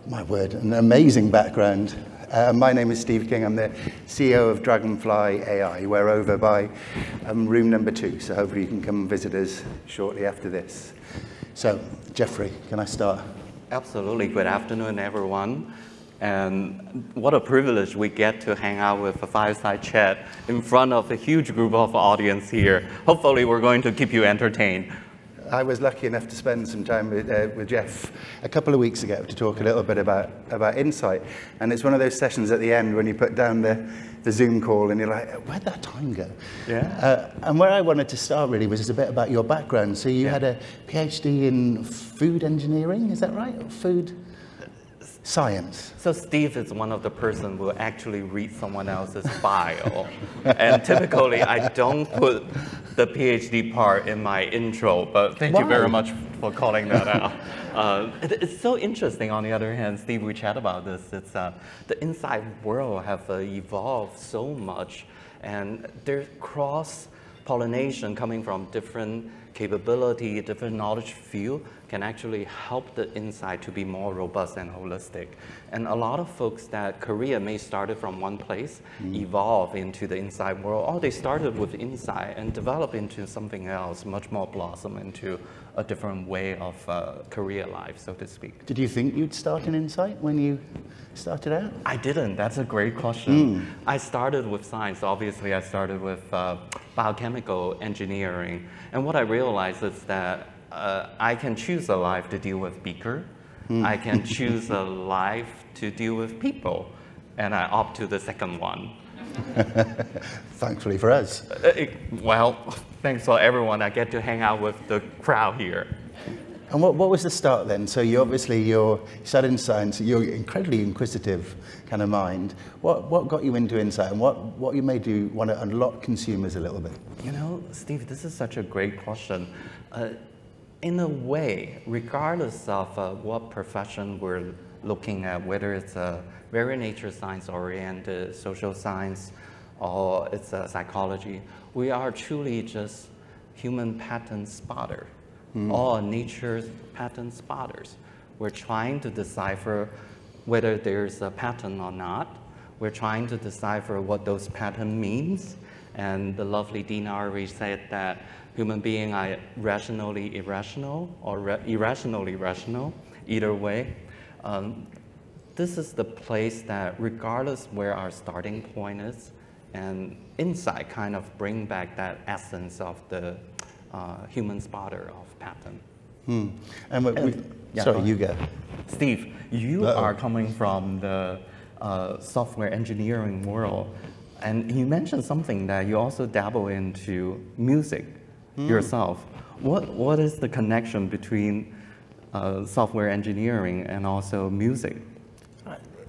My word, an amazing background. My name is Steve King. I'm the CEO of Dragonfly AI. We're over by room number 2, so hopefully you can come and visit us shortly after this. So, Jeffrey, can I start? Absolutely. Good afternoon, everyone. And what a privilege we get to hang out with a fireside chat in front of a huge group of audience here. Hopefully, we're going to keep you entertained. I was lucky enough to spend some time with Jeff a couple of weeks ago to talk a little bit about insight. And it's one of those sessions at the end when you put down the Zoom call and you're like, where'd that time go? Yeah. And where I wanted to start really was just a bit about your background. So you had a PhD in food engineering, is that right? Or food science. So Steve is one of the person who actually read someone else's bio. And typically, I don't put the PhD part in my intro, but thank you very much for calling that out. It's so interesting, on the other hand, Steve, we chat about this. It's the inside world have evolved so much, and there's cross-pollination coming from different capability, different knowledge field can actually help the inside to be more robust and holistic. And a lot of folks that career may started from one place, evolve into the inside world, or they started with inside and develop into something else, much more blossom into a different way of career life, so to speak. Did you think you'd start in insight when you started out? I didn't. That's a great question. I started with science. Obviously, I started with biochemical engineering. And what I realized is that I can choose a life to deal with beaker. I can choose a life to deal with people. And I opt to the second one. Thankfully for us. Well, thanks for everyone. I get to hang out with the crowd here. And what was the start then? So you started in science, you're incredibly inquisitive kind of mind. What got you into insight, and what made you want to unlock consumers a little bit? You know, Steve, this is such a great question. In a way, regardless of what profession we're looking at, whether it's a very nature science-oriented social science or it's psychology, we are truly just human pattern spotter. Or nature's pattern spotters. We're trying to decipher whether there's a pattern or not. We're trying to decipher what those patterns means. And the lovely Dina already said that human beings are rationally irrational or irrationally rational, either way. This is the place that regardless where our starting point is, and insight kind of bring back that essence of the human spotter of pattern. Sorry, you go. Steve, you are coming from the software engineering world, and you mentioned something that you also dabble into music yourself. What is the connection between software engineering and also music?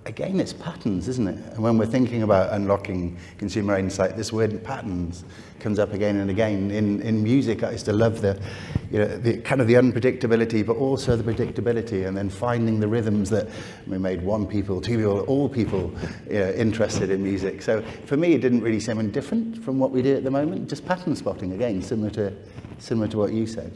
Again, it's patterns, isn't it? And when we're thinking about unlocking consumer insight, this word patterns comes up again and again. In music, I used to love the kind of the unpredictability, but also the predictability, and then finding the rhythms that we made one people, two people, all people interested in music. So for me, it didn't really seem any different from what we do at the moment. Just pattern spotting again, similar to what you said.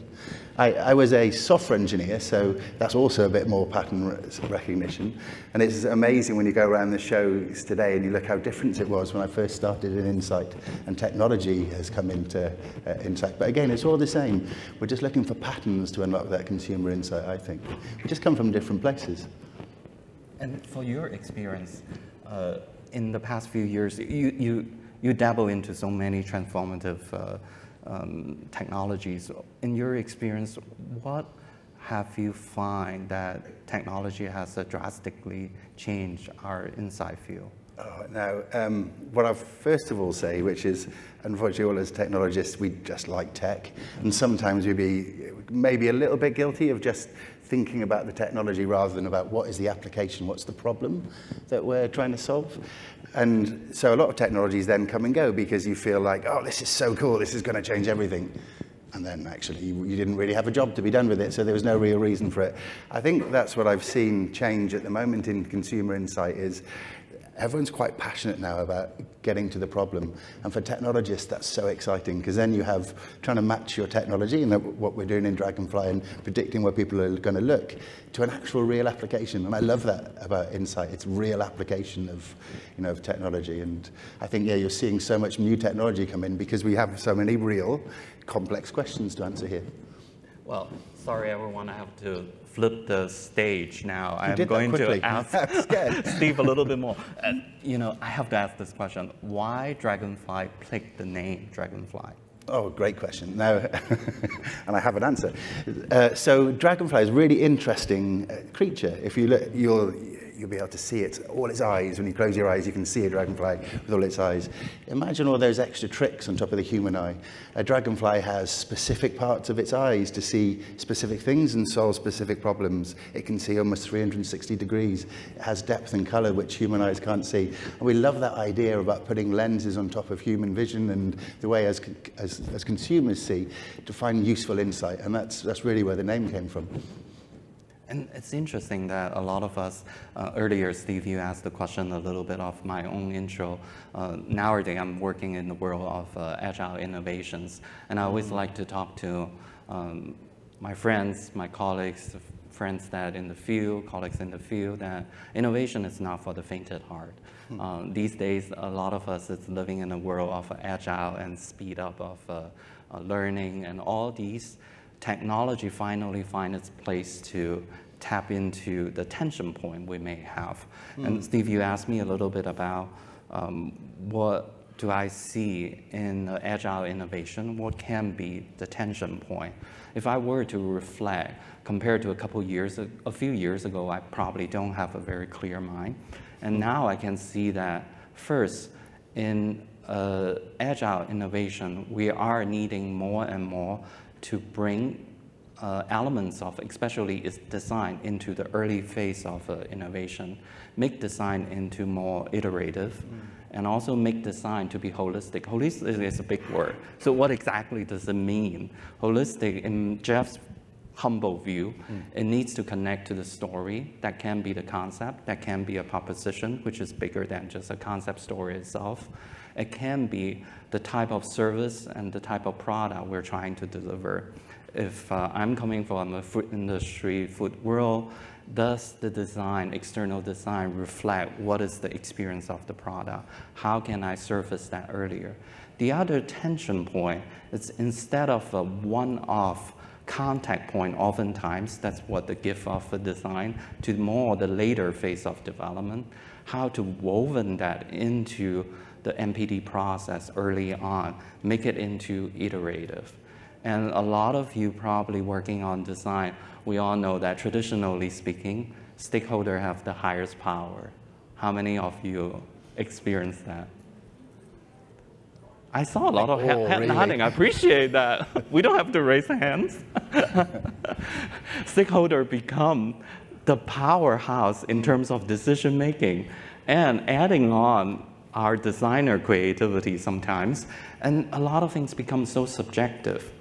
I was a software engineer, so that's also a bit more pattern recognition. And it's amazing when you go around the shows today and you look how different it was when I first started in Insight, and technology has come into Insight. But again, it's all the same. We're just looking for patterns to unlock that consumer insight, I think. We just come from different places. And for your experience, in the past few years, you dabble into so many transformative technologies. In your experience, what have you find that technology has drastically changed our insight field? Now, what I first of all say, which is, unfortunately, all as technologists, we just like tech, and sometimes we'd be maybe a little bit guilty of just thinking about the technology rather than about what is the application, what's the problem that we're trying to solve. And so a lot of technologies then come and go because you feel like, oh, this is so cool, this is going to change everything. And then actually you didn't really have a job to be done with it, so there was no real reason for it. I think that's what I've seen change at the moment in consumer insight is everyone's quite passionate now about getting to the problem. And for technologists, that's so exciting, because then you have trying to match your technology and what we're doing in Dragonfly and predicting where people are going to look to an actual real application. And I love that about Insight. It's real application of, of technology. And I think, yeah, you're seeing so much new technology come in because we have so many real complex questions to answer here. Well, sorry everyone, I have to flip the stage now. I'm did that going quickly. to ask Steve a little bit more. I have to ask this question. Why Dragonfly picked the name Dragonfly? Oh, great question. Now, and I have an answer. So Dragonfly is a really interesting creature. If you look, you'll be able to see it, all its eyes. When you close your eyes, you can see a dragonfly with all its eyes. Imagine all those extra tricks on top of the human eye. A dragonfly has specific parts of its eyes to see specific things and solve specific problems. It can see almost 360 degrees. It has depth and color, which human eyes can't see. And we love that idea about putting lenses on top of human vision and the way as consumers see to find useful insight. And that's really where the name came from. And it's interesting that a lot of us, earlier, Steve, you asked the question a little bit of my own intro. Nowadays, I'm working in the world of agile innovations, and I always like to talk to my friends, my colleagues, friends that in the field, colleagues in the field, that innovation is not for the faint at heart. These days, a lot of us is living in a world of agile and speed up of learning, and all these technology finally find its place to tap into the tension point we may have. And Steve, you asked me a little bit about what do I see in agile innovation, what can be the tension point. If I were to reflect, compared to a few years ago, I probably don't have a very clear mind. And now I can see that first, in agile innovation, we are needing more and more to bring elements of, especially its design, into the early phase of innovation, make design into more iterative, and also make design to be holistic. Holistic is a big word. So what exactly does it mean? Holistic, in Jeff's humble view, it needs to connect to the story. That can be the concept, that can be a proposition, which is bigger than just a concept story itself. It can be the type of service and the type of product we're trying to deliver. If I'm coming from a food industry, food world, does the design, external design, reflect what is the experience of the product? How can I surface that earlier? The other tension point is, instead of a one-off contact point, oftentimes, that's what the gift of the design, to more the later phase of development, how to woven that into the MPD process early on, make it into iterative. And a lot of you probably working on design, we all know that traditionally speaking, stakeholders have the highest power. How many of you experienced that? I saw a lot of head nodding. I appreciate that. We don't have to raise hands. Stakeholders become the powerhouse in terms of decision making, and adding on our designer creativity sometimes, and a lot of things become so subjective.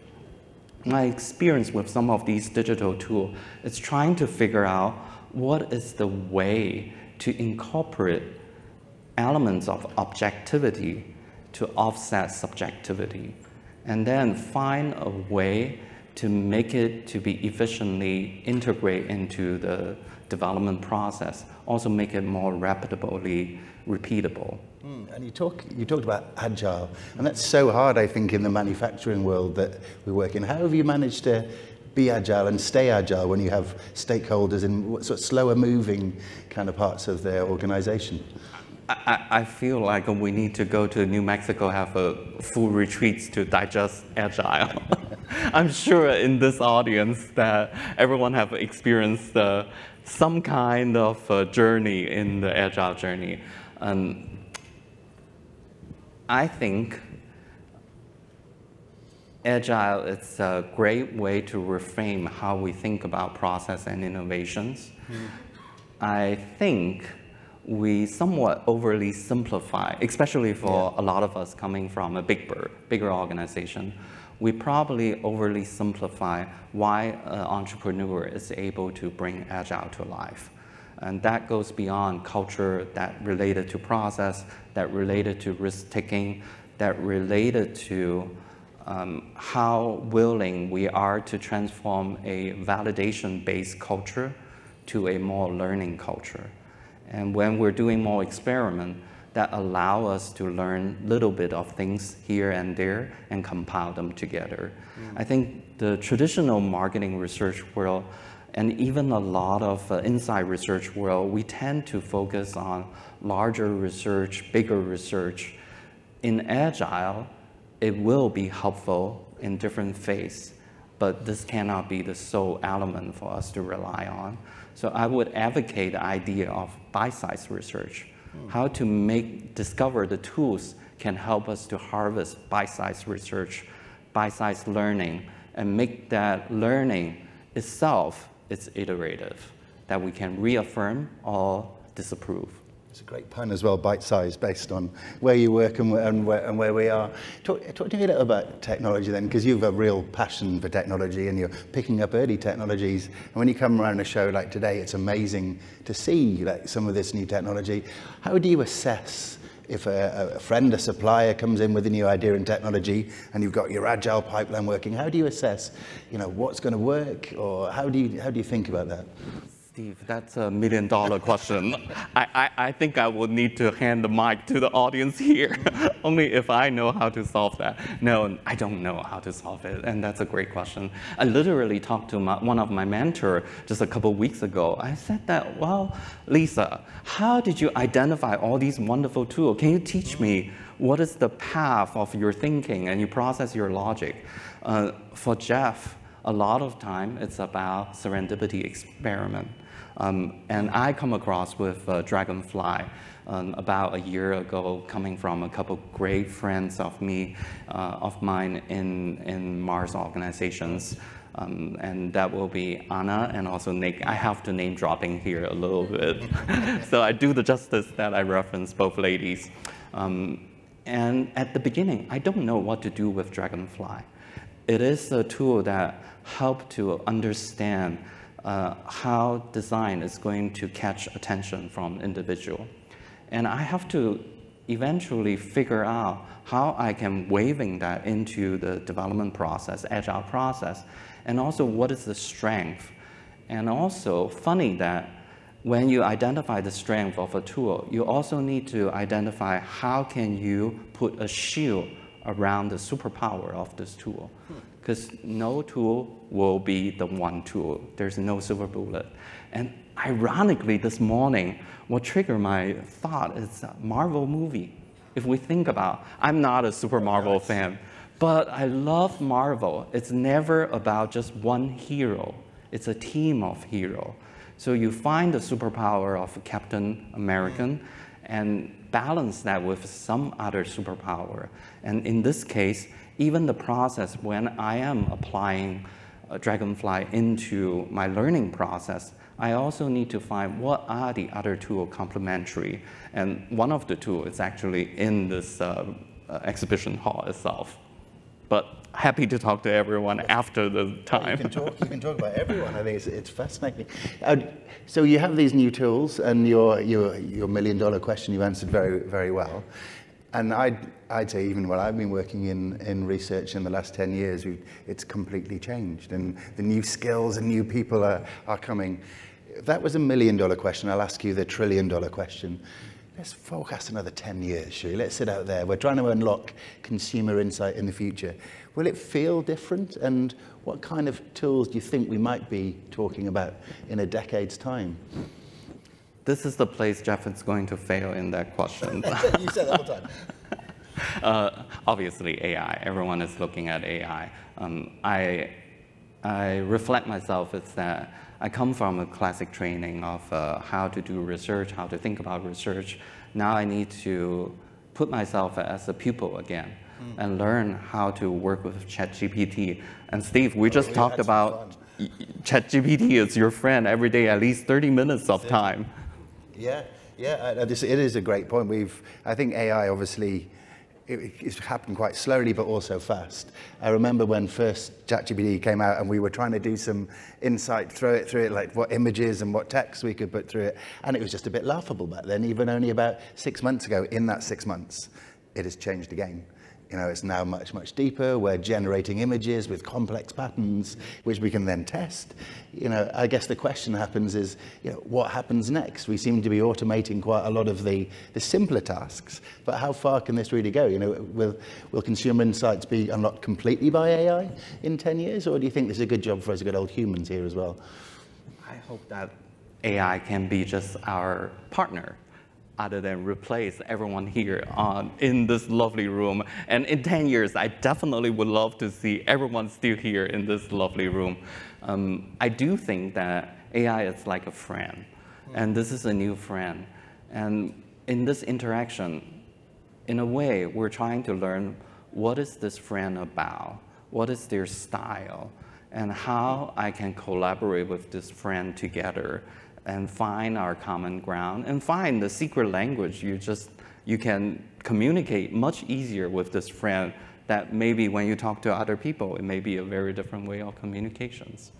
My experience with some of these digital tools is trying to figure out what is the way to incorporate elements of objectivity to offset subjectivity, and then find a way to make it to be efficiently integrate into the development process, also make it more repeatably repeatable. And you talked about agile, and that's so hard, I think, in the manufacturing world that we work in. How have you managed to be agile and stay agile when you have stakeholders in sort of slower moving kind of parts of their organization? I feel like we need to go to New Mexico, have a full retreat to digest agile. I'm sure in this audience that everyone have experienced some kind of journey in the agile journey. I think agile is a great way to reframe how we think about process and innovations. I think we somewhat overly simplify, especially for a lot of us coming from a bigger organization. We probably overly simplify why an entrepreneur is able to bring agile to life. And that goes beyond culture, that related to process, that related to risk-taking, that related to how willing we are to transform a validation-based culture to a more learning culture. And when we're doing more experiment, that allow us to learn a little bit of things here and there and compile them together. I think the traditional marketing research world and even a lot of inside research world, we tend to focus on larger research, bigger research. In Agile, it will be helpful in different phases, but this cannot be the sole element for us to rely on. So I would advocate the idea of bite-sized research, how to discover the tools can help us to harvest bite-sized research, bite-sized learning, and make that learning itself its iterative, that we can reaffirm or disapprove. It's a great pun as well, bite-sized, based on where you work and where we are. Talk to me a little about technology then, because you have a real passion for technology and you're picking up early technologies. And when you come around a show like today, it's amazing to see like some of this new technology. How do you assess if a friend, a supplier comes in with a new idea in technology and you've got your agile pipeline working? How do you assess, what's going to work, or how do you think about that? Steve, that's $1 million question. I think I will need to hand the mic to the audience here, only if I know how to solve that. No, I don't know how to solve it, and that's a great question. I literally talked to one of my mentors just a couple weeks ago. I said that, well, Lisa, how did you identify all these wonderful tools? Can you teach me what is the path of your thinking and you process your logic? For Jeff, a lot of time it's about serendipity experiment. And I come across with Dragonfly about a year ago, coming from a couple great friends of mine in Mars organizations. And that will be Anna and also Nick. I have to name dropping here a little bit. So I do the justice that I reference both ladies. And at the beginning, I don't know what to do with Dragonfly. It is a tool that helps to understand how design is going to catch attention from individual. And I have to eventually figure out how I can weaving that into the development process, agile process, and also what is the strength. And also funny that when you identify the strength of a tool, you also need to identify how can you put a shield around the superpower of this tool. Because no tool will be the one tool. There's no silver bullet. And ironically, this morning, what triggered my thought is a Marvel movie. If we think about, I'm not a super Marvel fan, but I love Marvel. It's never about just one hero. It's a team of heroes. So you find the superpower of Captain American and balance that with some other superpower. And in this case, even the process when I am applying Dragonfly into my learning process, I also need to find what are the other tools complementary. And one of the tools is actually in this exhibition hall itself. But happy to talk to everyone after the time. You can talk about everyone. I think it's fascinating. So you have these new tools, and your $1 million question you answered very, very well. And I'd say even when I've been working in research in the last 10 years, it's completely changed. And the new skills and new people are coming. If that was $1 million question, I'll ask you the $1 trillion question. Let's forecast another 10 years, shall we? Let's sit out there. We're trying to unlock consumer insight in the future. Will it feel different? And what kind of tools do you think we might be talking about in a decade's time? This is the place Jeff is going to fail in that question. You said that all the time. Obviously, AI. Everyone is looking at AI. I reflect myself as that I come from a classic training of how to do research, how to think about research. Now I need to put myself as a pupil again and learn how to work with ChatGPT. And Steve, we just talked about ChatGPT is your friend every day, at least 30 minutes of time. Yeah, it is a great point. I think AI obviously it's happened quite slowly, but also fast. I remember when first ChatGPT came out and we were trying to do some insight through it, like what images and what text we could put through it. And it was just a bit laughable back then, even only about 6 months ago. In that 6 months, it has changed again. You know, it's now much, much deeper. We're generating images with complex patterns, which we can then test. You know, I guess the question happens is, you know, what happens next? We seem to be automating quite a lot of the simpler tasks, but how far can this really go? You know, will consumer insights be unlocked completely by AI in 10 years, or do you think there's a good job for us good old humans here as well? I hope that AI can be just our partner, other than replace everyone here in this lovely room. And in 10 years, I definitely would love to see everyone still here in this lovely room. I do think that AI is like a friend, and this is a new friend. And in this interaction, in a way, we're trying to learn what is this friend about, what is their style, and how I can collaborate with this friend together and find our common ground and find the secret language. You can communicate much easier with this friend that maybe when you talk to other people, it may be a very different way of communications.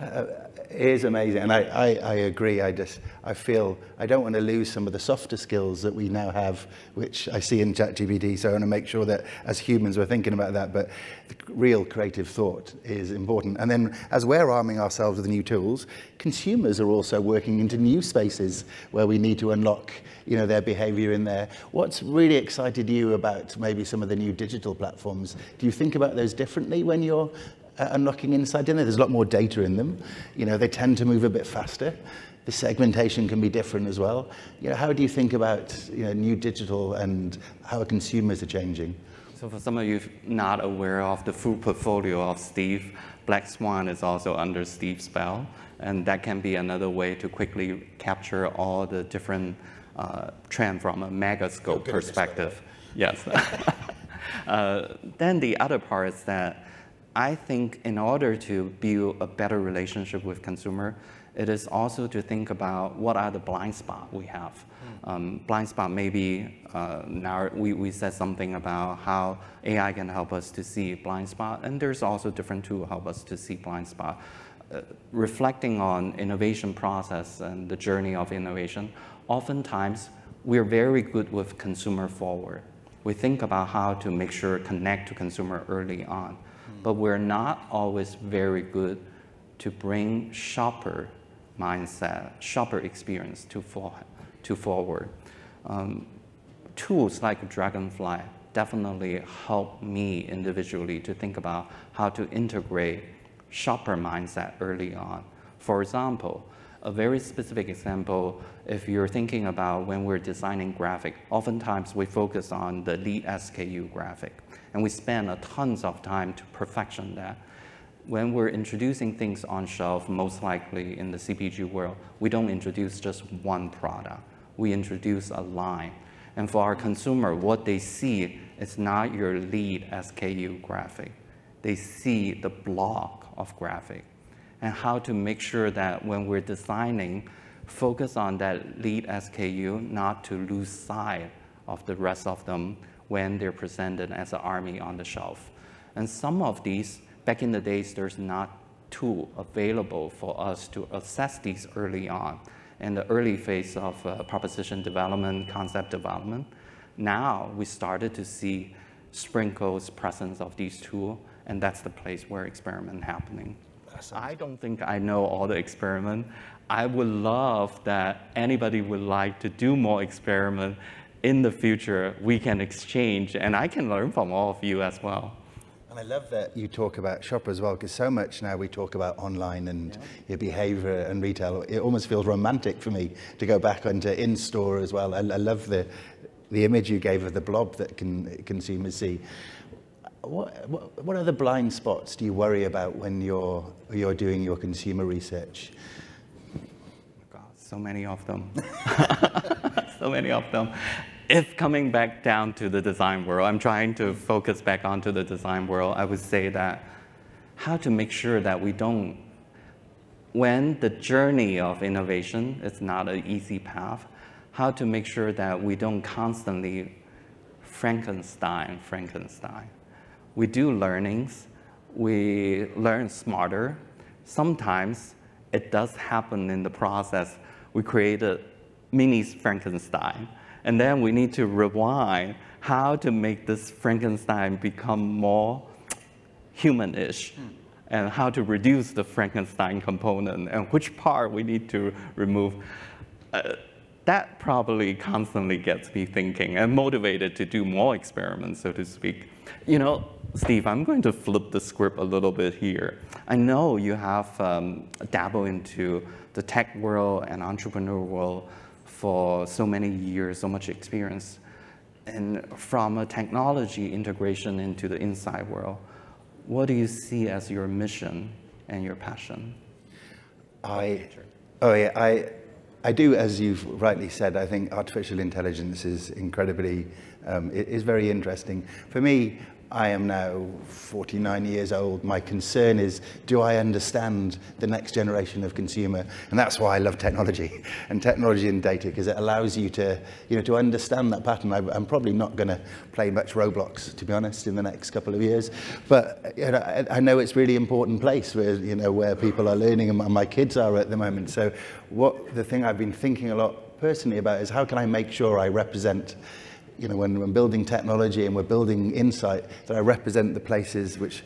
It is amazing, and I agree. I feel I don't want to lose some of the softer skills that we now have, which I see in ChatGPT. So I want to make sure that as humans we're thinking about that, but the real creative thought is important. And then as we're arming ourselves with new tools, consumers are also working into new spaces where we need to unlock, you know, their behavior in there. What's really excited you about maybe some of the new digital platforms? Do you think about those differently when you're unlocking insight in there? There's a lot more data in them. You know, they tend to move a bit faster. The segmentation can be different as well. You know, how do you think about, you know, new digital and how consumers are changing? So for some of you not aware of the full portfolio of Steve, Black Swan is also under Steve's belt, and that can be another way to quickly capture all the different trends from a megascope perspective. Yes. Then the other part is that I think in order to build a better relationship with consumer, it is also to think about what are the blind spots we have. Blind spot maybe, now we said something about how AI can help us to see blind spot, and there's also different tools help us to see blind spot. Reflecting on innovation process and the journey of innovation, oftentimes we're very good with consumer forward. We think about how to make sure connect to consumer early on. But we're not always very good to bring shopper mindset, shopper experience to forward. Tools like Dragonfly definitely help me individually to think about how to integrate shopper mindset early on. For example, a very specific example, if you're thinking about when we're designing graphic, oftentimes we focus on the lead SKU graphic, and we spend a tons of time to perfection that. When we're introducing things on shelf, most likely in the CPG world, we don't introduce just one product. We introduce a line. And for our consumer, what they see is not your lead SKU graphic. They see the block of graphic. And how to make sure that when we're designing, focus on that lead SKU, not to lose sight of the rest of them when they're presented as an army on the shelf. And some of these, back in the days, there's not tool available for us to assess these early on in the early phase of proposition development, concept development. Now we started to see sprinkles presence of these tools, and that's the place where experiment happening. I don't think I know all the experiment. I would love that anybody would like to do more experiment in the future. We can exchange, and I can learn from all of you as well. And I love that you talk about shopper as well, because so much now we talk about online and your behavior and retail. It almost feels romantic for me to go back into in-store as well. I love the image you gave of the blob that consumers see. What other blind spots do you worry about when you're doing your consumer research? God, so many of them. So many of them. If coming back down to the design world, I'm trying to focus back onto the design world, I would say that how to make sure that we don't, when the journey of innovation is not an easy path, how to make sure that we don't constantly Frankenstein. We do learnings, we learn smarter. Sometimes it does happen in the process. We create a mini Frankenstein, and then we need to rewind how to make this Frankenstein become more humanish, and how to reduce the Frankenstein component, and which part we need to remove. That probably constantly gets me thinking and motivated to do more experiments, so to speak. You know, Steve, I'm going to flip the script a little bit here. I know you have dabbled into the tech world and entrepreneur world for so many years, so much experience. And from a technology integration into the inside world, what do you see as your mission and your passion? I do, as you've rightly said, I think artificial intelligence is incredibly, is very interesting. For me, I am now 49 years old. My concern is, do I understand the next generation of consumer? And that's why I love technology and data, because it allows you to, to understand that pattern. I'm probably not going to play much Roblox, to be honest, in the next couple of years. But I know it's a really important place where, where people are learning, and my kids are at the moment. So the thing I've been thinking a lot personally about is, how can I make sure I represent, when we're building technology and we're building insight, that I represent the places which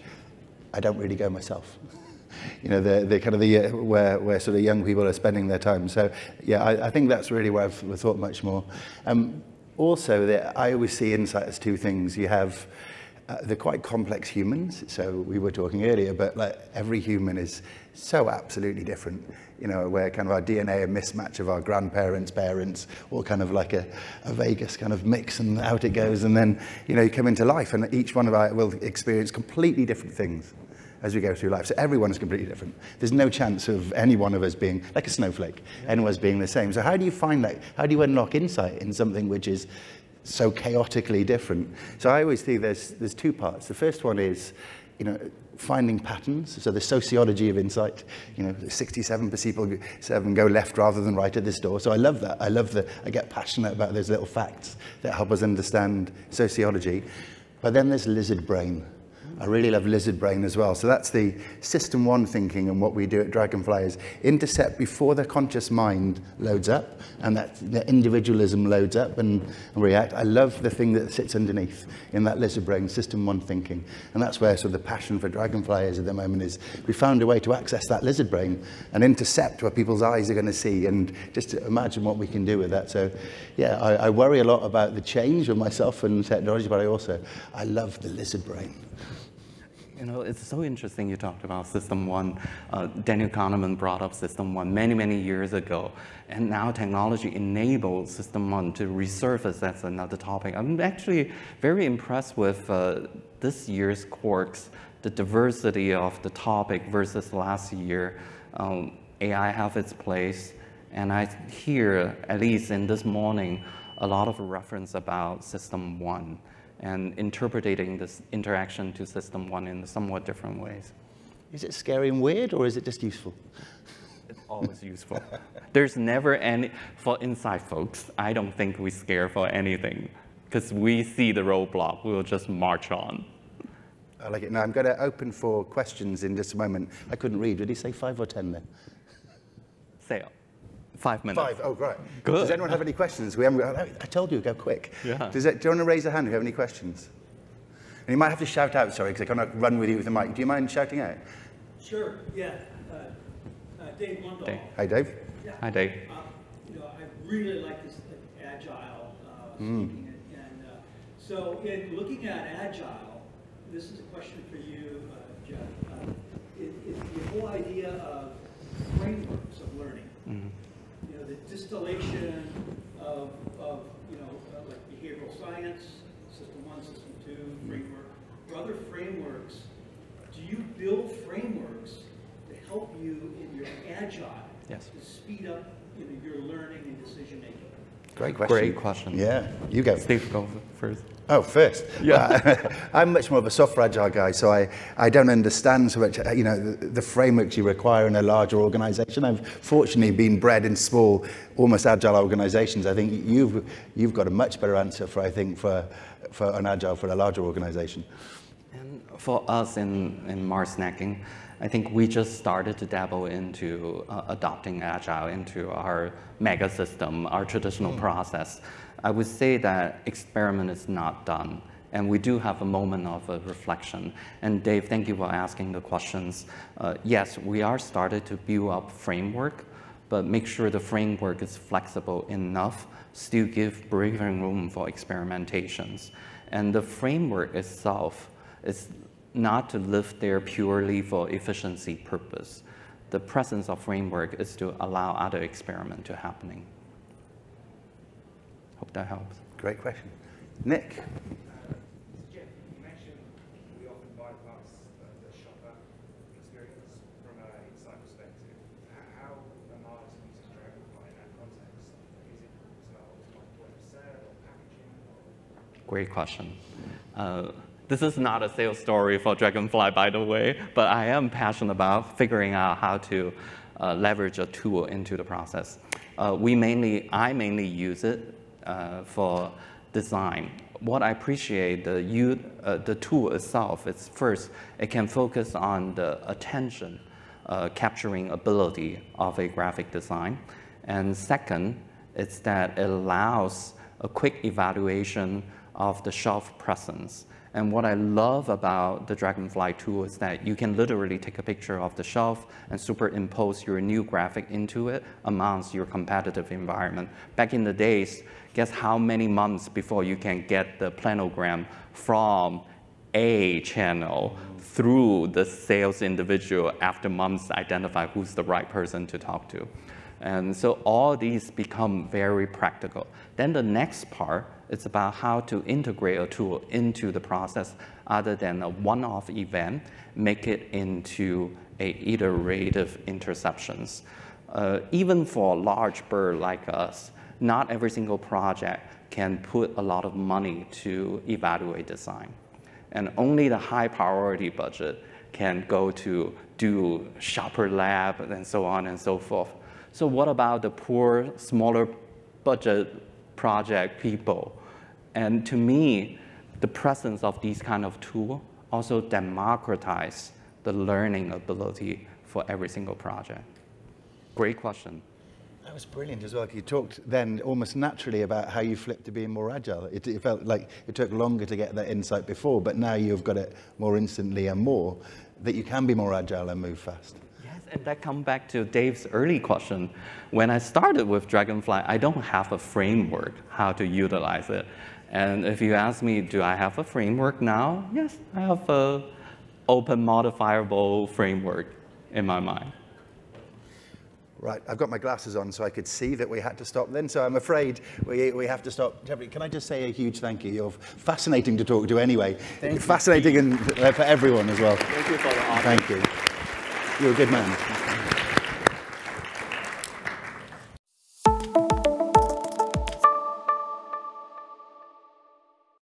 I don't really go myself. The kind of where sort of young people are spending their time. So yeah, I think that's really where I've thought much more. Also, I always see insight as two things. You have they're quite complex humans. So we were talking earlier, but like every human is so absolutely different. Where kind of our DNA a mismatch of our grandparents, parents, all kind of like a Vegas kind of mix, and out it goes. And then, you come into life, and each one of us will experience completely different things as we go through life. So everyone is completely different. There's no chance of any one of us being like a snowflake, anyone's being the same. So how do you find that? How do you unlock insight in something which is so chaotically different? So I always think there's two parts. The first one is, finding patterns. So the sociology of insight, 67% people go left rather than right at this door. So I love that. I get passionate about those little facts that help us understand sociology. But then there's lizard brain. I really love lizard brain as well. So that's the system one thinking, and what we do at Dragonfly is intercept before the conscious mind loads up, and that the individualism loads up and react. I love the thing that sits underneath in that lizard brain, system one thinking. And that's where sort of the passion for Dragonfly is at the moment, is we found a way to access that lizard brain and intercept what people's eyes are going to see, and just to imagine what we can do with that. So yeah, I worry a lot about the change of myself and technology, but I love the lizard brain. It's so interesting you talked about System 1. Daniel Kahneman brought up System 1 many, many years ago. And now technology enables System 1 to resurface as another topic. I'm actually very impressed with this year's Quirks, the diversity of the topic versus last year. AI have its place. And I hear, at least in this morning, a lot of reference about System 1. And interpreting this interaction to System 1 in somewhat different ways. Is it scary and weird, or is it just useful? It's always useful. There's never any, for inside folks, I don't think we scare for anything, because we see the roadblock, we'll just march on. I like it. Now I'm going to open for questions in just a moment. I couldn't read. Did he say 5 or 10 then? Say 5 minutes. 5, oh, great. Good. Does anyone have any questions? I told you, go quick. Yeah. Do you want to raise a hand if you have any questions? And you might have to shout out, sorry, because I cannot run with you with the mic. Do you mind shouting out? Sure, yeah. Dave Mundell. Dave. Hi, Dave. Yeah. Hi, Dave. I really like this agile thinking. And so in looking at agile, this is a question for you, Jeff. Is the whole idea of frameworks of learning. Mm-hmm. The distillation of like behavioral science, System 1, System 2, framework, or other frameworks. Do you build frameworks to help you in your agile, yes, to speed up your learning and decision making? Great question. Great question. Yeah, you go. Steve, go first. Oh, first. Yeah. I'm much more of a software agile guy, so I don't understand so much, the frameworks you require in a larger organization. I've fortunately been bred in small, almost agile organizations. I think you've got a much better answer for an agile for a larger organization. And for us in Mars Snacking, I think we just started to dabble into adopting agile into our mega system, our traditional process. I would say that experiment is not done, and we do have a moment of reflection. And Dave, thank you for asking the questions. Yes, we are started to build up framework, but make sure the framework is flexible enough, still give breathing room for experimentations. And the framework itself is not to live there purely for efficiency purpose. The presence of framework is to allow other experiment to happening. Hope that helps. Great question. Nick? Jeff, you mentioned we often bypass the shopper experience from an insight perspective. How am Mars using Dragonfly in that context? Is it point of sale or packaging? Great question. This is not a sales story for Dragonfly, by the way, but I am passionate about figuring out how to leverage a tool into the process. I mainly use it for design. What I appreciate the tool itself is first, it can focus on the attention capturing ability of a graphic design. And second, it's that it allows a quick evaluation of the shelf presence. And what I love about the Dragonfly tool is that you can literally take a picture of the shelf and superimpose your new graphic into it amongst your competitive environment. Back in the days, guess how many months before you can get the planogram from a channel through the sales individual after months identify who's the right person to talk to. And so all these become very practical. Then the next part is about how to integrate a tool into the process other than a one-off event, make it into a iterative interceptions. Even for a large bird like us, not every single project can put a lot of money to evaluate design. And only the high priority budget can go to do shopper lab and so on and so forth. So what about the poor, smaller budget project people? And to me, the presence of these kind of tools also democratize the learning ability for every single project. Great question. That was brilliant as well. You talked then almost naturally about how you flipped to being more agile. It felt like it took longer to get that insight before, but now you've got it more instantly and more, that you can be more agile and move fast. Yes, and that comes back to Dave's early question. When I started with Dragonfly, I don't have a framework how to utilize it. And if you ask me, do I have a framework now? Yes, I have an open modifiable framework in my mind. Right, I've got my glasses on so I could see that we had to stop then, so I'm afraid we have to stop. Can I just say a huge thank you? You're fascinating to talk to anyway. Thank you. Fascinating and for everyone as well. Thank you for the honor. Thank you. You're a good man.